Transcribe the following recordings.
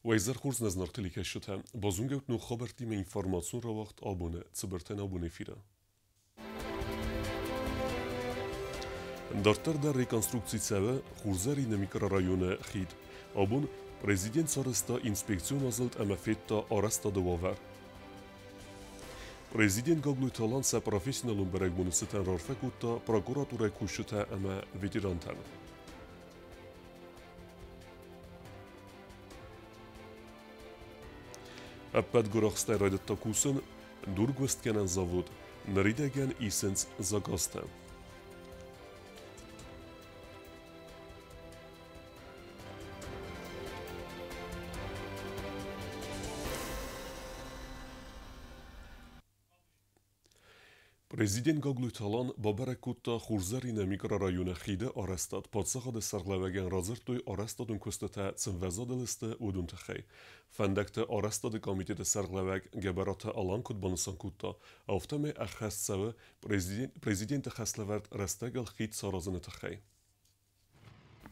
Weiser Kurs naznartili keşete, bazunget nu haberti me informasyon ra vakt abone, tsiberten abone fira. Darter der rekonstrukcitseve, Hurzeri ne mikrorajone Xid, abun, prezident sarısta inspeksiyon azalt emefetta arasta devaver. Prezident Gagluytalan se profesyonelun beregbunu siten rarfekutta prokuratura kuşuta eme vetirantan. Eppet goraqstay rajdetta kusun, durgvestkenen zavod, neridegen isens zagastem. Prezident Gagluytalan baberekutta Hurzerine mikrorajone Xide arrestat, patsagade sarglevegen razertoy arrestadun kustete cimvezadiliste uduntekhey. Fendekte arrestade komitete sargleveg geberate alankut banusankutta, aftame ekhestseve prezident xeslevert restegel Xid sarazenetekhey.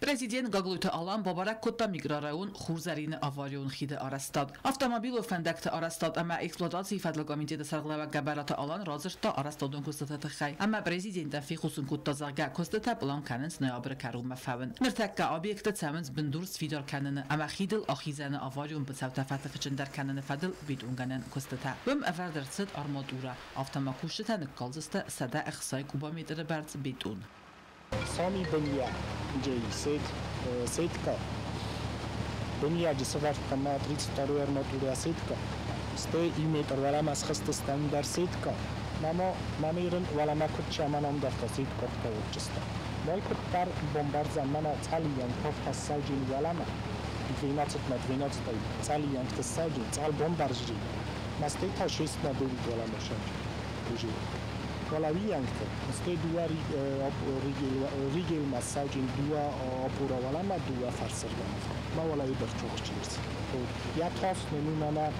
Prezident Gagluytalan baberekutta mikrorajun Hurzerine avarion Xide arrestat. Avtomobil fendekte arrestat, ama eksploatatsiyi fedli komitete sargleveg geberate alan razerta arrestadun kustetekhey. Ama prezident fixusun kuttazagga kustete blan kanens noyabre karum mefavin. Mirtekka obyekte tsemens bindur sfidar kanene, ama Xidil axizane avarion besavta fatih çender kanene fedil bidunganen kustete. Bim everdertsit armadura. Avtomakuşte nikkalziste sada exsay kubametre berz bidun. Sami Benya, Setka. Benya jisvartka Madrid второй арматура Setka. Сте иметр валам аз хаста стандар Setka. Мамо мамирен валама кутча манам дафта Setka тавчиста. Малкут пар бомбар замана цалиян тофта саджин валама. 12 на 12 цалиян тсаджин цал бомбаржи. Масте та 6 на 9 валама шанж. Valaviyanke, ste dua rigel masajin dua apura valama dua farsirgan. Ma wala yudar çoğuşçuyuz. Ya tas nemuna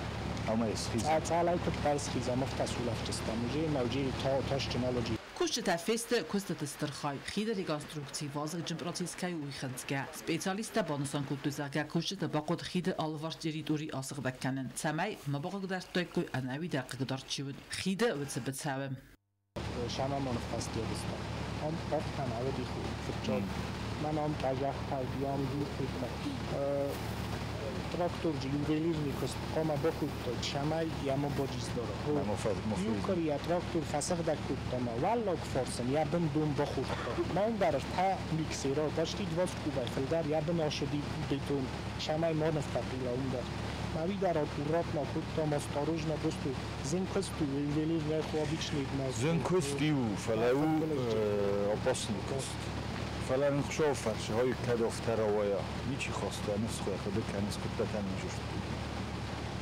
ama esxiz. Atsalay kutbars xiza maftasulafçıstan. Muje mevci taş technology. Kushte feste kustet strkhay. Xide rekonstrukcji vazig jim proceska uixantska. Specialista banusan kutuzarga kushte baqod xide alvar terituri asıqdakkanen. Samay mabaqdar toyku anavi daqiqdar chivud. Xide vetsebetsavem. شما منفصل است. آن پاک تنها دیخو فرچاد. من آن تجاه تاییدیم دور خدمت. تراکتور جلیویلی نیکست. کاما بخود تا شمای یامو باجیز داره. یوکری تراکتور فسخ دکتور تما. والله فرسن یا بن دوم بخود تا. من در تا میکسیرا داشتید واس کوبای فلدر یا بن آشودی بیتون شمای ما نفتی راون دار. Navi dar akurat na kutta mastarojna gostu zinkostu veli ne خوابیچ نید ناز زنکستی و فلو آباسن کست فلان خشاف فرشه های کدافتر آوایا میچی خواسته نسخه خود کنس کتا تنین جشت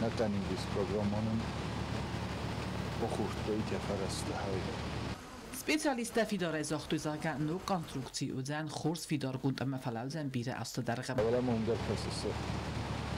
نتنین بیس پروگرامانون بخورد باید یا فرسته های Specialista fidar ezaqtuzarga no konstrukcji udzan khurs fidar gund ama falauzen bire asta darqa. اولا مهمدر پسسه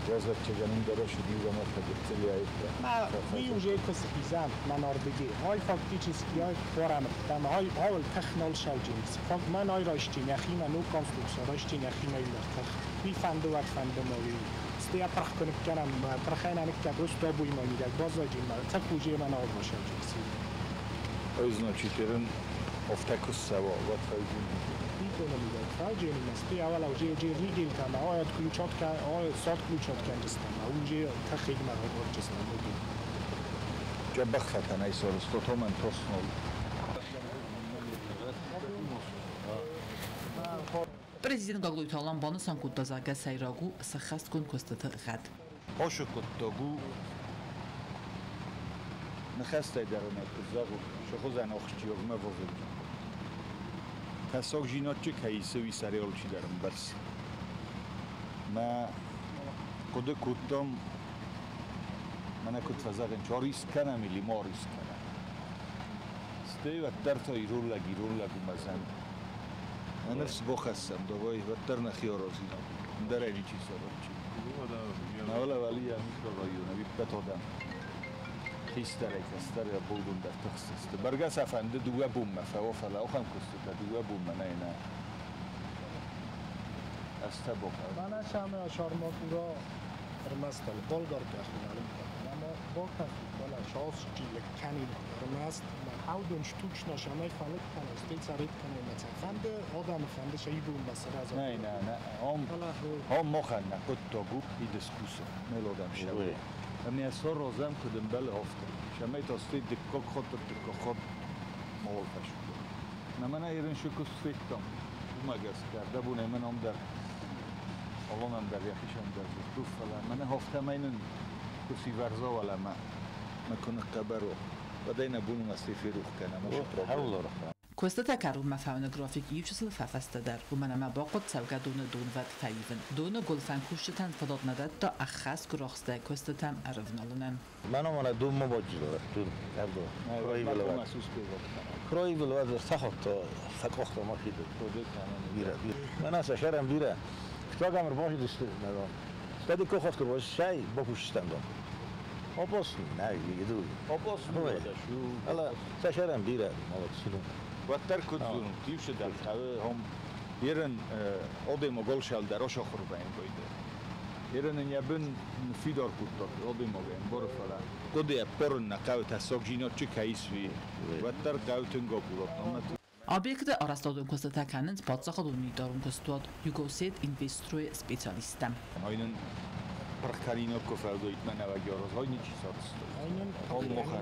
جازت چگانیم داره شدی و ما تدرتلی آیده ما میوجه کسی بیزم من آردگی های فاکتی چیزکی های خورم دم های اول تخنال شوجینیس فاک من های راشتی نخیم نو کنسترکسیون راشتی نخیم های لرتخ بی فنده و فنده مالی استیا پرخ کنک کنم پرخین انک کدوست دابوی مالی دک باز آجین من تکوجه من آرد باشه جنسی Özna çiterin oftakus sava و خواهیم میکنم میگم فاجعه نیستی اول اوجه ریگل کنه آیت کلوچات که آیت سات کلوچات کنه استم اوجه تخیل مرا جستم بگیم جا بخفتن ای سالستو تو من توسنول Prezident Gagluytalan banusan kuttazarga sayragu saxast kun kustete gad. هاشو کتاگو نخسته درونه کزاگو شخوزن آخشتیاگ موافق تساق جینات چه کهیسوی سریال چی درم برس ما کده کتام من کت فزاقن چاریس کنم ایلی ماریس کنم سته و در تا ایرول لگو مزن من نفس بخستم دوای و در نخیار آزیدم در ایلی چی سرم چی نه ولی ولی همیش رایونه بی بتادم خیستره کستره بودون در تخصیسته برگه سفنده دوه بومه فوافله آخم کسته دوه بومه نه استه بخور من شمه شارماتورا Rimast Bolgar kachinalim. Ama Bolgar futbola şans çilek kanin rimast. Haudun sztuczna szamaj falet kana stecarit kana metafande adam fande şeybun basara. نه هم مخنا کتابو ای دسکوسه ملودم شده امی اصلا رازم کدم بله هفته شمای تاستی دکاک خود مول فشده من ایران شکست فکتم مگس کرده بونه من هم در الان هم در یخیشم در زدوف فلان من هفته مینن کسی ورزا ولی ما کنه قبر و دینا بونم استی فیروخ کنه مشه پروبلم Questa teccaruma fa una grafik yuvchisl fafastadar و منما باقود سوگا دونه دون ود فیون دونه گلفن کشتن فداد نداد تا اخص گراخسته کستتم عرفنالنن من آماده دو مباجره دو کردو کرایی بلواد سخت تا سکخت ما خیده بیره من از شهرم بیره کتاق امر باشی دسته ندام استادی که خواست که باش شای با پوشتن دام آباس نه دیگه دو آباس نمیده شو حالا شهرم بیره مالات سلون وقتر کدوم تیپ شده هم یرن آدم و گلشال دراش آخر باین باید یرن نیابن فیدار کودتا آدم و باین بار فلان کدی پرن نکاو تساق جینا چه کایسوی وقتر کاو تنگا کودتا Obiekt arastodun kostata kanent patsakadun midarun kostad Jugosed investroy specialistem. Aynen parkarino kofaldoit menevagyaroz, hogy nincs szaksz. Aynen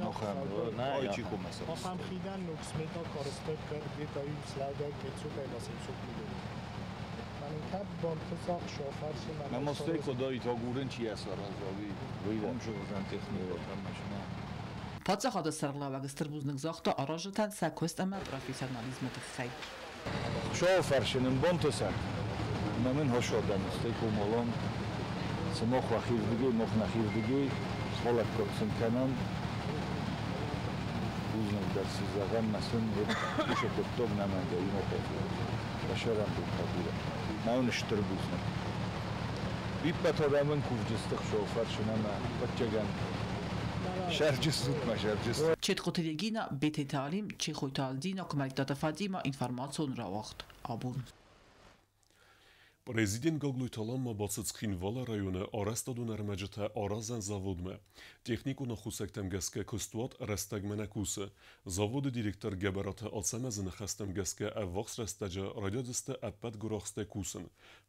Mochen, ajcsi komeszak. Mochen خیدن نوکسمیتا کارستک دیتایی سلاده کتسوکای باسیم سوکیده. من این کب بانتساق شافرش من من مستای کدایی تا گورن چی اصلا رازاوی هم شوزن تکنیکات هم مشنه. Patsakada sarglavag strbuznik zaxta arajatan sakost ama profesionalizmet xey. شافرشنن بانتساق. من هاشادن استای کومالان سماخ و خیر دیگه مخ نخیر دیگه حالت کردن کنن روزن در سیزدهم مثلا میشه کتاب نمانده اینو خیلی بشرم بود خبیره نه اونش تربوزن بیپت آدمون کوفجستخ شوفر شنما بچگان شرجستوت ما شرجست Çet qoteligina bete talim çi khoytaldina komerkdata fadima informatsiyon ravaqt abun. Prezident Գոգլույթալան մաբացծքին վալա ռայոնը արաստադուն արմաջտա արազան զավոդմը, տեխնիկու նխուսակտեմ գասկե կստուատ ռաստագ մնակուսը, զավոդը դիրեկտոր գաբարատը ալսամազը նխաստեմ գասկե ավաղս ռաստաջը ռադյադստը ապատ գուրախստե կուսն,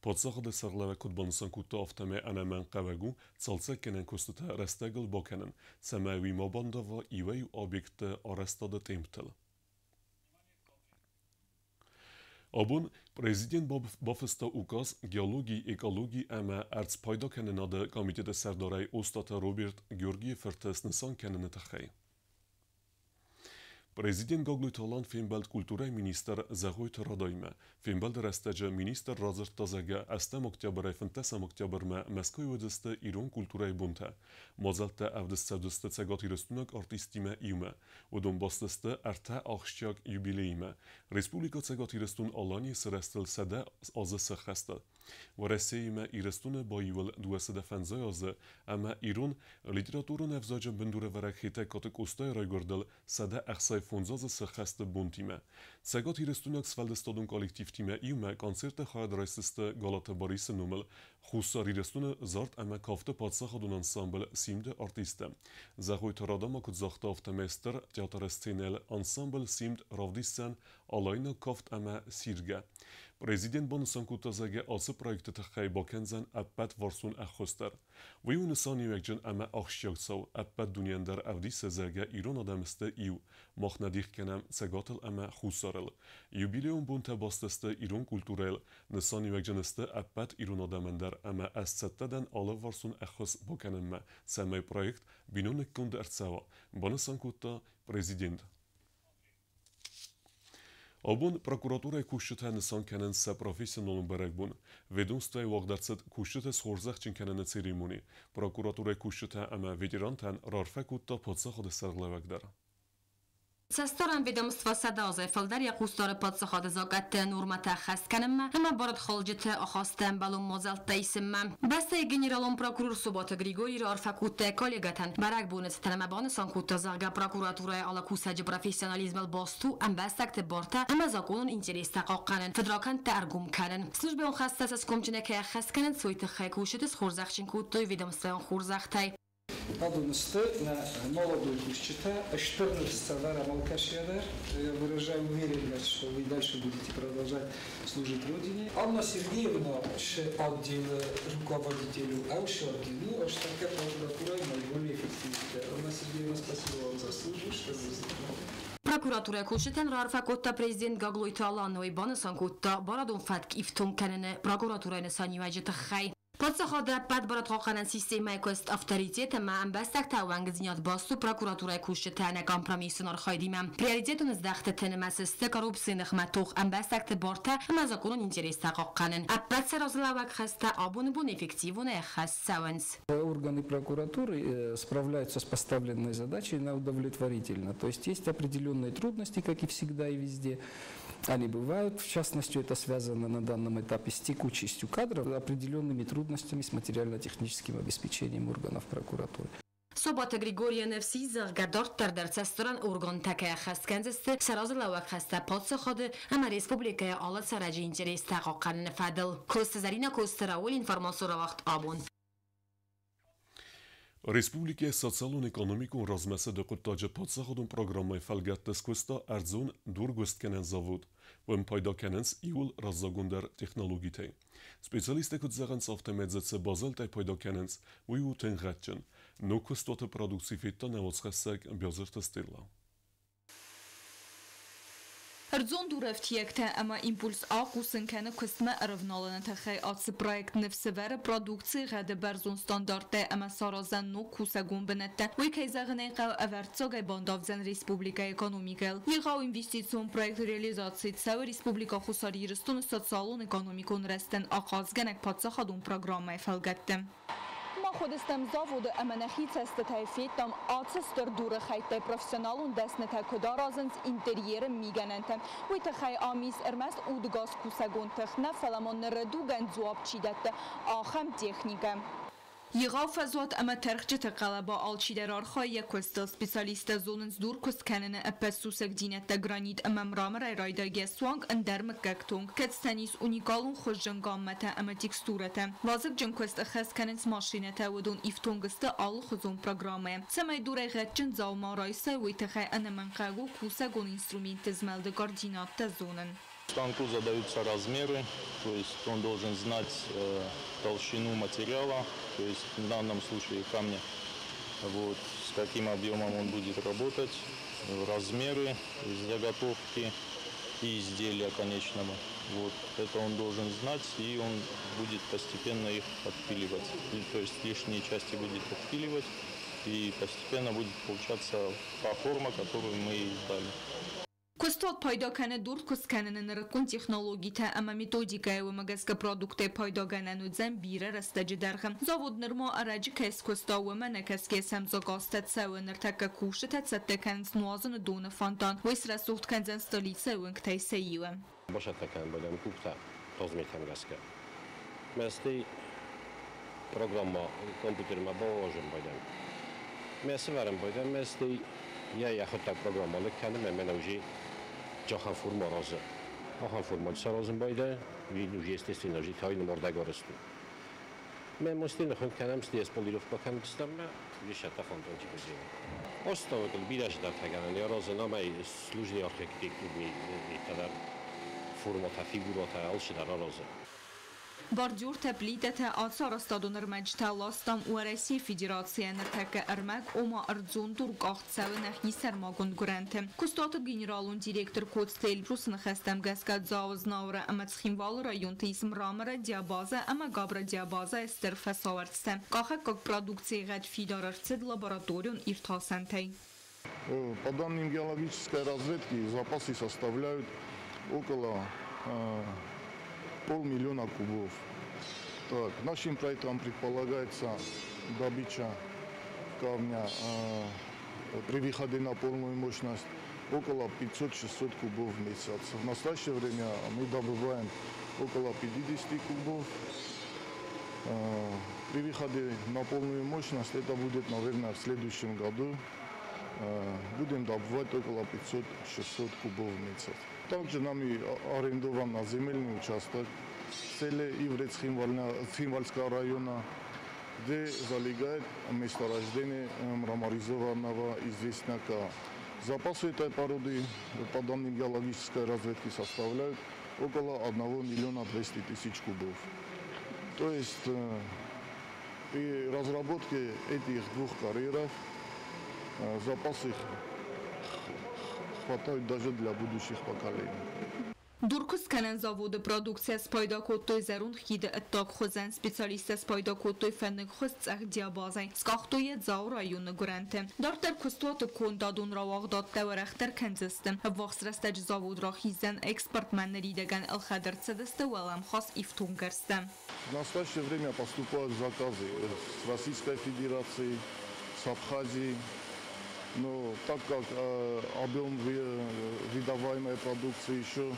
պացաղը դե սաղլավը կուտբանսան կուտա ավտամե անաման qavagու, ծալցակ կենեն կոստուտա ռաստագլ բոքենն, սամայվի մաբանդավա իվայ օբյեկտը արաստադը տեմպտել. Abun prezident bafısta ukaz geologi ekologi ama artspayda kanınadı komitede serdaray ostata Robert Georgiev Fırtısnısan kanını taxay. Prezident Գոգլույթալան Ֆինբալդ կուլտուրայի մինիստր Զաղոյթ Ռադայմը, Ֆինբալդ ռաստաջը մինիստր Ռազարտ Տազագը աստամ օկտյաբրայ ֆնտեսամ օկտյաբրմը Մոսկվայ ոդստը իրոն կուլտուրայի բունտը, մոզալտը ավդստադստը ցագոտիրստունակ արտիստիմը իմը, ոդոն բաստստը արտա աղշչակ юбилейմը, Ռեսպուբլիկա ցագոտիրստուն Ալանի սրաստել սադա ազը սխաստը, Որեսեյմը իրստունը բայվել դուասը ֆանզոյազը, ամա իրոն լիտերատուրան ավզաջը բնդուրը վարակհետը կոտկոստայ ռայգորդել սադա ախսայ ֆոնզազը սխաստը բունտիմը, ցագոտ իրստունակ սվալդստոդուն կոլեկտիվ թիմը իմը կոնցերտը խայդրայսստը Գալատա Բարիսը նոմել, խուսար իրստունը զարտ ամա կավտը պատսախադուն անսամբլ սիմդը արտիստը, Զաղոյթ Ռադամը կուզախտա ավտամեստր театростенel անսամբլ սիմդ Ravdissan Alayna կավտ ամա սիրգա, Prezident Bonsan Kutazage ası proyekte tıxay bakenzan appat varsun axostar. Ve unisani vekcan ama axşiyaksav appat dünyandar avdi sezerge İran adamiste iu. Mahnadik kenem segatel ama xusarel. Jubileum bunta basteste İran kulturel. Nisani vekcaniste appat İran adamandar ama as-setteden ala varsun axos bakenemme. Semay projekt binonek kunde ertsava. Bonsan Kutta Prezident. Abun prokuratura kuşçuta nisan kenen sa profesyonelun berekbun. Vedunstay wagdartsat kuşçuta sxorzaxçin kenen seremoni. Prokuratura kuşçuta ama veterantan rarfa kutta patsaxda sarglavagdar. Цесторан ведомства садазы фалдар кустары подсахады загатты нормата хасканымма, ама барат халжыты ахастан балун мозал тайсымма. Баста генералон прокурор Субота Григорий Рарфакутте коллегатан барак бунес танамабаны санкутта зарга прокуратурая ала кусаджи профессионализмал басту ам бастакты борта, ама законун интереста қаққанын, федракан таргум канын. Службе он хастас с комчинеке хасканын свойты хайкушетес хурзахчин куттой ведомства он хурзахтай. Подумайте на молодую учителя, 14 Малкашьядар. Я выражаю уверенность, что вы дальше будете продолжать служить Родине. Анна Сергеевна, отдел руководителю Аушаргину, Аштанка прокуратура наиболее эффективная. Анна Сергеевна, спасибо вам за службу, что вы сделали. Прокуратура кушетен Рарфакутта президент Гаглойта Алановой банасан кутта барадун фатк ифтун канене прокуратура несаниваджи тахай. Подсахада пад барат хақанан системай кост авторитет ма амбастак тавангзинят басту прокуратура кушетен компромиссун архайдимам. Приоритетун издахтетен масысты коррупцияны хматух амбастак борта ма законун интереста хақанан. Аппат саразлавак хаста абун бун эффективуне хассаванс. Органы прокуратуры справляются с поставленной задачей на удовлетворительно. То есть определенные трудности, как и всегда и везде. Они бывают, в частности, это связано на данном этапе с текучестью кадров, определенными трудностями с материально-техническим обеспечением органов прокуратуры. Субота Григория Невси заргадортар дар цесторан орган такая хасканзесте саразлавак хаста подсахады ама республикая ала сараджи интерес тақаққан фадл. Костазарина Костараул информациора вақт абун. Республикия социалун экономикун размесе до куттаджи подсахадун программай фалгаттес куста арзун дургуст кенен завод. Вем пайда кененс иул раззагундар технологитей. Специалисты кудзаганс автомедзеце базалтай пайда кененс уйу тенгатчен. Но кустата продукции фитта неоцхасек бязырта стирла. Рзон дуревтиекте ама импульс акусын кене кусме равналана тахай атсы проект нефсевера продукции гаде берзон стандарте ама саразан но кусагун бенетте. Уикайзагне қау аверцогай бандавзен республика экономикал. Егау инвестицион проект реализации цау республика хусари рыстун социалун экономикон рестен ақазгенек подсахадун программай фалгатте. خودستم زاود امنخیت است تایفیتم آتستر دور خیت پروفسیونالون دست نتکدار ازنز اینتریر میگننتم وی تخی آمیز ارمست اودگاز کوسگون تخنه فلمان نردوگن زواب چیدت آخم تکنیکم Егау фазуат ама терхчета қалаба алчидер архая костел специалиста зонынс дур кост кенене эпесусек динетте гранит ама мрамора райдаге суанг эндермек гактунг кетстанис уникалун хожжангаммете ама текстурете. Вазык джин кост ахас кененс машинете удун ифтунгысты алу хозун программы. Самай дуре гатчын заума райса уйтахай анаманкагу кусагун инструмент измелды координатте зонын. Станку задаются размеры, то есть он должен знать толщину материала, то есть в данном случае камня, вот, с каким объемом он будет работать, размеры заготовки и изделия конечного. Вот, это он должен знать, и он будет постепенно их отпиливать. То есть лишние части будет отпиливать, и постепенно будет получаться та форма, которую мы издали. Костот пайда کنه دور کس کنه نرکن تکنولوژی تا اما متدیکای و مگسک پرودکت пайда کنن و زن بیره رستج درخم زود نرما آرایج کس کستا و من کس کس هم زگاستت سو نرتک کوشت تست کنس نوازن دون فانتان و اسر سوخت کنزن استالیسه و انکتای سیوه. باشه تکن بدم کوکتا تازمیتم گسکه. مستی programma kompüterime bağladım بدم. Messi verim بدم مستی یا خود programma lik kendim hemen önce جاخن فرما رازه، آخن فرما سرازم بایده، ویژه استثنایی نجی تاین مرده گرستو. من مستین خون کنم استیس پلیروف بکنم دستم نه، ویژه تفاندون چی بزنم. استاد کل بیداش در تگرن یا رازه نامه سلوجی آرکیتکتیک می کدر فرما تفیگورات آلش در رازه. Бордюр теплитете ацар стадонер мечталастам у России Федерация нертеке эрмек ома арзун турк ахтсавенах нисермагун гуренте. Кустатып генералун директор Котстейл Брусен хастам гаскат завознавра амацхимвал район тейсм рамера диабаза ама габра диабаза эстер фасавартсте. Кахак как продукции гад фидарарцед лабораторион иртасантей. По данным геологической разведки запасы составляют около 500 000 кубов. Так, нашим проектом предполагается добыча камня при выходе на полную мощность около 500-600 кубов в месяц. В настоящее время мы добываем около 50 кубов. При выходе на полную мощность, это будет, наверное, в следующем году, будем добывать около 500-600 кубов в месяц. Также нами арендован на земельный участок в селе Иврец Хинвальского района, где залегает месторождение мраморизованного известняка. Запасы этой породы, по данным геологической разведки, составляют около 1 миллиона 200 тысяч кубов. То есть при разработке этих двух карьеров запасы хватает даже для будущих поколений. Дуркус канен заводы продукция спайдакоттой зарун хиде оттак хозен специалиста спайдакоттой фенник хостцах диабазай скахтоет зау районы гуранте. Дартер кустуаты кондадун равагдат таварахтер кензистем. Вахсрастач завод рахизен экспортменнери деган алхадер цедесте уэлам хас ифтунгерсте. В настоящее время поступают заказы с Российской Федерации, с Абхазии. Но так как объем выдаваемой продукции еще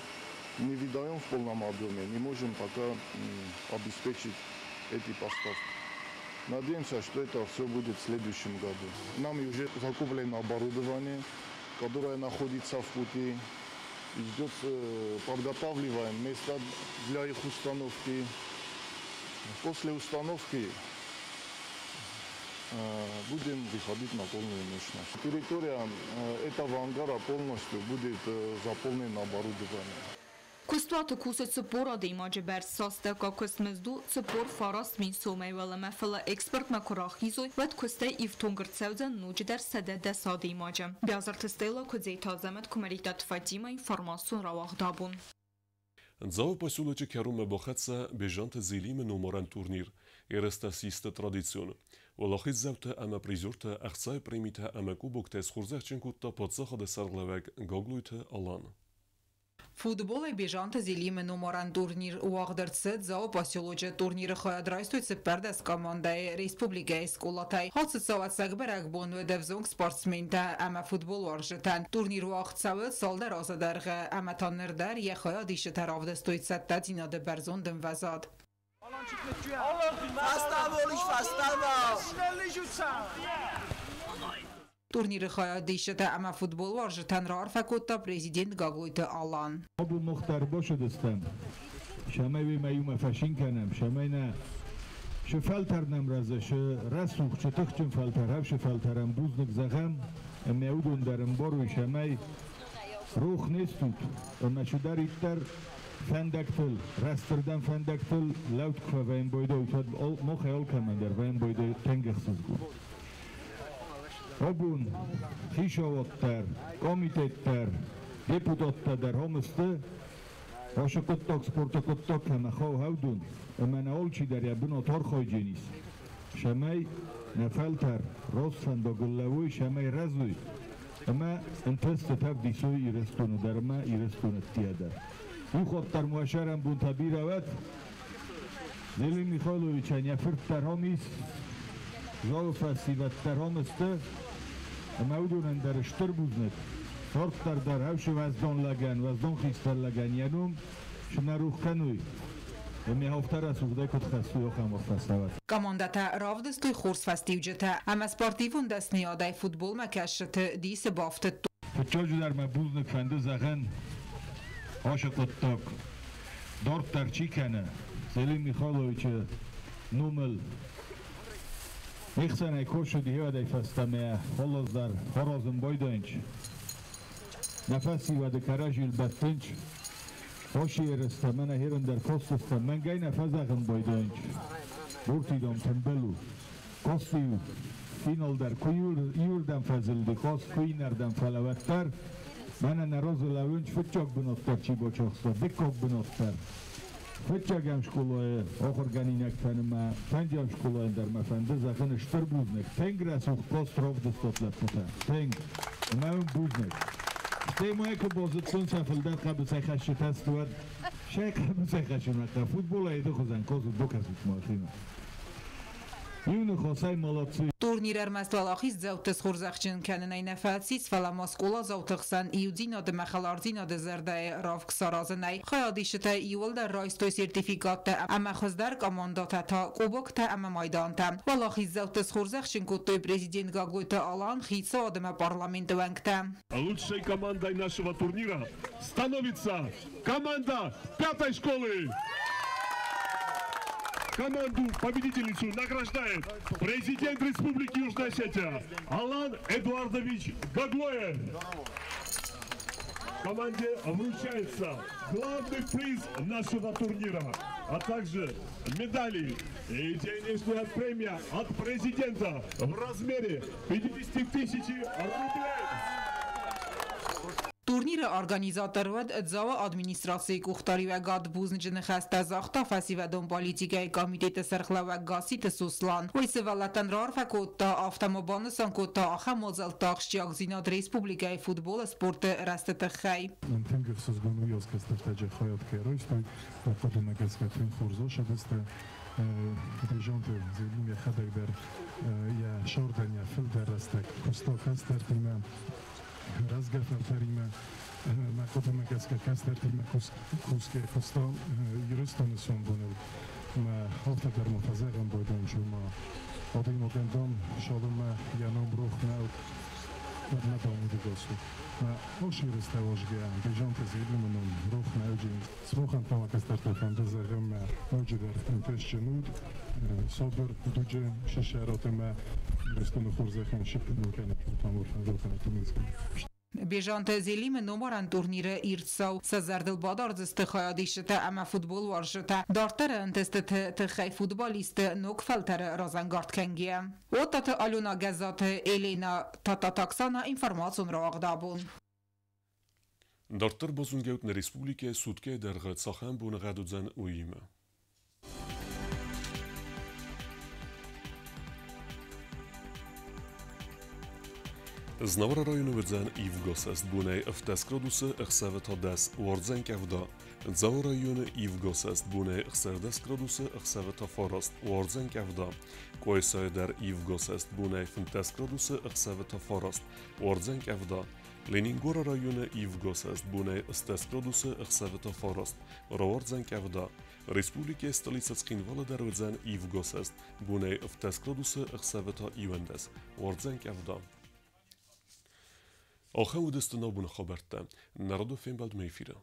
не выдаем в полном объеме, не можем пока обеспечить эти поставки. Надеемся, что это все будет в следующем году. Нам уже закуплено оборудование, которое находится в пути. Идет, подготавливаем места для их установки. После установки будем выходить на полную мощность. Территория этого ангара полностью будет заполнена оборудованием. Кустуаты кусы цепора деймаджи берс састе ка кустмезду цепор фарас мин сомей вала мефала экспорт макурахизой вад кусте ифтунгер цевзен нудждер саде деса деймаджи. Бязар тестейла кудзей тазамет кумаритат Фатима информацию равах дабун. Нзау посюлочи керуме бахатса бежант зелиме номаран турнир. Ерестасиста традицион. Валахиз завта ама призорта ахцай премита ама кубокта с хурзахченкутта подсахада сарглавек гаглуйта алан. Футбол бежант зелиме номаран турнир уагдерцет зау посюлочи турнир хаядрайстуйцы пердес командаи республикаи скулатай. Хаццават сагберак бонве девзонг спортсмента ама футбол варжетан. Турнир уагдцавет салдар азадарга ама таннердар я хаядише таравдестуйцы тадина де берзонден вазад. Турниры хаядиште ама футбол варжетан рар факутта президент Гаглуйта Алан. Абу Мухтар бошу дестем. Шамави маюма фашин канам. Шамайна шефалтарнам раза ше расух чтахчим фалтарав шефалтарам бузнак загам. Меудун дарам бору шамай рух нестут. Начудариттар Фендактл, Растердан Фендактл, Лаутква вайн бойда утад мохеол командир вайн бойда тенгехсызгу. Обун, хишовоттар, комитеттар, депутаттар дар хомысты, ошакотток, спортакотток хама хау хаудун, эмана олчи дар ябуна торхой дженис. Шамай, нафалтар, росфан ба гуллавуй, шамай разуй, эма энтесте тавдисуй ирестуну дарма ирестуну тиядар. Ухоттар муашарам бун табирават, Зелим Михайловича няфирт тархомис, Золфа сиват тархомисты, Маудунан дар штыр бузнет, Сорттар дар хавши ваздон хистар лаган янум, шуна рухкануй. Мехофтара сугдай кот хасуй охам офтастават. Командата равдестуй хурс фастивджета, ама спортивун дастниядай футбол макашшты дисе бафтет. Футчоджу дар ма бузнет фанды заган, Ошакотток, Дорттар чикана, Зелим Михайловича нумел, Ихсанай кошу дихевадай фастамея, Холоздар, Хорозен бойденч, Нафаси вады каражил баттенч, Оши ереста, мана херендар костуста, мен гай нафазагын бойденч, Буртидом тембелу, Костию, Финалдар, Куюрдан фазилди, Кост Куинардан фалаваттар, Mana narozulawunç fıçak bunottar çiboçoksa, bekok bunottar. Fıçakam şkoloya, okurganinak tanıma, tancam şkoloya derma fende zakın iştir buznek. Tengras uq postrov distotlat puta. Teng, mavun buznek. İşte moja ko bozutsun safıldan kabı sayhaşı tastuvar. Şey kabı sayhaşı naka. Futbola edu khozan kozu bokazut muakhina. Юны хосай молодцы. Турнир Турнիրեր մեստվալախից ձավտես խորզախջին կեննային էվացից վալամասկուլա զավտղսան իուդինա դմախալարդինա դեզերդայ ռավ կսարազնայ խայադիշտը իուլդը ռայստոյ սերտիֆիկատը ամախոզդար կամանդատա կուբոկտը ամամայդանտը վալախից ձավտես խորզախջին կուտոյ президент Гагойта Алан хица одема парламента венкта. Лучшей командой нашего турнира становится команда 5-й школы. Команду победительницу награждает президент Республики Южная Осетия Алан Эдуардович Гаглоев. Команде вручается главный приз нашего турнира, а также медали и денежная премия от президента в размере 50 000 рублей. Турнիրը օրգանիզատորված ձավը ադմինիստրացիայի կուխտարի վագատ բուզնջնը խաստազախտա ֆասիվադոն պոլիտիկայի կոմիտետը սրխլավակ գասիտը սուսլան ոյսը վալատան ռարվա կոտա ավտոմոբանսան կոտա ախա մոզալ տաղշճիակ զինատ ռեսպուբլիկայի ֆուտբոլը սպորտը ռաստը խայ Ընթենգը սզգոնու յոսկստը տաջը խայատ կերոյստը պատոնագասկատին խորզոշը վստը դեժոնտը զելում յախադայբեր յա շորդանյա ֆիլդերաստակ կուստոք հաստարտիմը Razgafartarime Makotama Kaskastartime Kuske Kosto Juristone Sombonel Ma Hoftakarma Fazagan Boydon Juma Odimo Gendon Sholuma Janom Bruchnau Natalmu Digosu Ma Oshirista Oshgia Bejonte Zilumon Bruchnau Jin Smohan Tama Kastartafan Dazagama Ojigar Inteshenud Sober Duje Shasharotema Juristone Khorzakhan Shipnu Kana Tamur Fazokana Tuminski Բեժանտե զելիմը նոմարան տուրնիրը իրցավ սազարդել բադարձը խայադիշտը ամա ֆուտբոլ վարժտը դարտերը ընտեստը թխայ ֆուտբոլիստը նոկֆալտերը ռոզանգարդ կենգիա օտատը ալունա գազատը Էլենա տատատաքսանա ինֆորմացիոն ռաղդաբուն Դարտեր բոզունգեուտն ռեսպուբլիկե սուտկե դերղը ցախան բունը գադուձան ուիմը Znavra rajonu vëdzan i vgosast bunaj fteskroduсы ëxsavëtodas uordzen kavda. Dzao rajonu i vgosast bunaj ëxserdeskroduсы ëxsavëtoforost uordzen kavda. Koysajder i vgosast bunaj fënteskroduсы ëxsavëtoforost uordzen kavda. Leningora rajonu i vgosast bunaj ësteskroduсы ëxsavëtoforost uordzen kavda. Республике столица Цхинвала вëdzan i vgosast bunaj fteskroduсы ëxsavëto iwendes uordzen kavda. آخر ودست نابون خبرته نرادو فیلم بلد میفیره